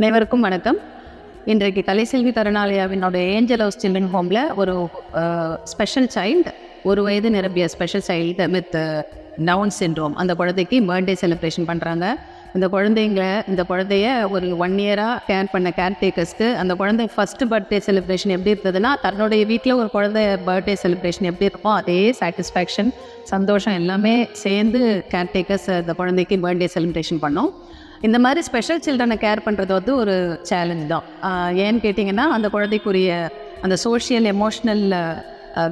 அனைவருக்கும் வணக்கம். இன்றைக்கு கலைசெல்வி தருணாலயாவினுடைய ஏஞ்சல் ஹவுஸ் சில்ட்ரன் ஹோமில் ஒரு ஸ்பெஷல் சைல்டு, 1 வயது நிரம்பிய special child with Down syndrome, அந்த குழந்தைக்கு பர்த்டே செலிப்ரேஷன் பண்ணுறாங்க. இந்த குழந்தைய ஒரு 1 இயராக கேர் பண்ண கேர்டேக்கர்ஸ்க்கு அந்த குழந்தை ஃபஸ்ட்டு பர்த்டே செலிப்ரேஷன் எப்படி இருந்ததுன்னா, தன்னுடைய வீட்டில் ஒரு குழந்தை பர்த்டே செலிப்ரேஷன் எப்படி இருக்குமோ அதே சாட்டிஸ்ஃபேக்ஷன், சந்தோஷம் எல்லாமே சேர்ந்து கேர்டேக்கர்ஸ் அந்த குழந்தைக்கு பர்த்டே செலிப்ரேஷன் பண்ணோம். இந்த மாதிரி ஸ்பெஷல் சில்ட்ரனை கேர் பண்ணுறது வந்து ஒரு சேலஞ்ச் தான். ஏன்னு கேட்டிங்கன்னா, அந்த குழந்தைக்குரிய அந்த சோஷியல் எமோஷ்னல்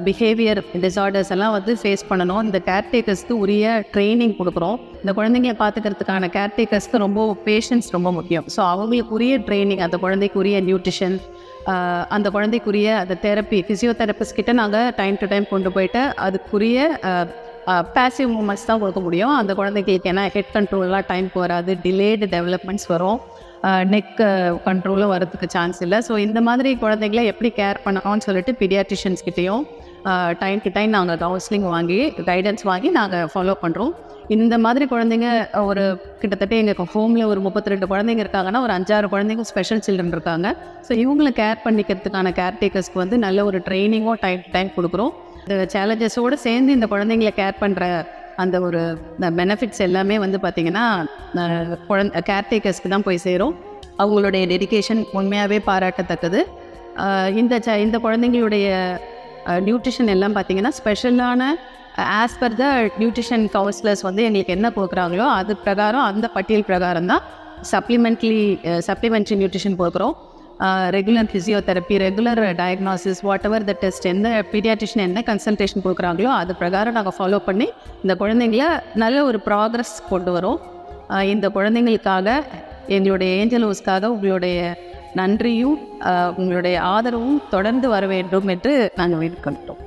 பிஹேவியர் டிஸார்டர்ஸ் எல்லாம் வந்து ஃபேஸ் பண்ணணும். இந்த கேர்டேக்கர்ஸ்க்கு உரிய ட்ரைனிங் கொடுக்குறோம். இந்த குழந்தைங்களை பார்த்துக்கிறதுக்கான கேர்டேக்கர்ஸ்க்கு ரொம்ப பேஷன்ஸ் ரொம்ப முக்கியம். ஸோ அவங்களுக்குரிய ட்ரைனிங், அந்த குழந்தைக்குரிய நியூட்ரிஷன், அந்த குழந்தைக்குரிய அந்த தெரப்பி, ஃபிசியோதெரபிஸ்ட் கிட்ட நாங்கள் டைம் டு டைம் கொண்டு போயிட்டு அதுக்குரிய பேசிவ் மூமெண்ட்ஸ் தான் கொடுக்க முடியும். அந்த குழந்தைங்களுக்கு ஏன்னா ஹெட் கண்ட்ரோல்லாம் டைமுக்கு வராது, டிலேடு டெவலப்மெண்ட்ஸ் வரும், நெக் கண்ட்ரோலும் வரதுக்கு சான்ஸ் இல்லை. ஸோ இந்த மாதிரி குழந்தைங்களை எப்படி கேர் பண்ணணும்னு சொல்லிட்டு பீடியாட்ரிஷியன்ஸ் கிட்டேயும் டைம் டு டைம் நாங்கள் கவுன்சிலிங் வாங்கி கைடன்ஸ் வாங்கி நாங்கள் ஃபாலோ பண்ணுறோம். இந்த மாதிரி குழந்தைங்க ஒரு கிட்டத்தட்ட எங்கள் ஹோமில் ஒரு 32 குழந்தைங்க இருக்காங்கன்னா, ஒரு 5-6 குழந்தைங்க ஸ்பெஷல் சில்ட்ரன் இருக்காங்க. ஸோ இவங்களை கேர் பண்ணிக்கிறதுக்கான கேர்டேக்கர்ஸ்க்கு வந்து நல்ல ஒரு ட்ரைனிங்கும் டைம் டு டைம் கொடுக்குறோம். இந்த சேலஞ்சஸோடு சேர்ந்து இந்த குழந்தைங்களை கேர் பண்ணுற அந்த ஒரு பெனிஃபிட்ஸ் எல்லாமே வந்து பார்த்திங்கன்னா கேர்டேக்கர்ஸ்க்கு தான் போய் சேரும். அவங்களுடைய டெடிகேஷன் உண்மையாகவே பாராட்டத்தக்கது. இந்த குழந்தைங்களுடைய நியூட்ரிஷன் எல்லாம் பார்த்திங்கன்னா ஸ்பெஷலான as per the nutrition counsellors வந்து எங்களுக்கு என்ன கொடுக்குறாங்களோ அது பிரகாரம், அந்த பட்டியல் பிரகாரம் தான் சப்ளிமெண்ட்ரி நியூட்ரிஷன் கொடுக்குறோம். Regular physiotherapy, regular diagnosis, what ever the test, எந்த பீடியாட்ரிஷியன் என்ன கன்சல்டேஷன் கொடுக்குறாங்களோ அது பிரகாரம் நாங்கள் ஃபாலோ பண்ணி இந்த குழந்தைங்கள நல்ல ஒரு ப்ராக்ரஸ் கொண்டு வரோம். இந்த குழந்தைங்களுக்காக, எங்களுடைய ஏஞ்சல் ஹவுஸ்க்காக உங்களுடைய நன்றியும் உங்களுடைய ஆதரவும் தொடர்ந்து வர வேண்டும் என்று நாங்கள் வேண்டிக்கொள்கிறோம்.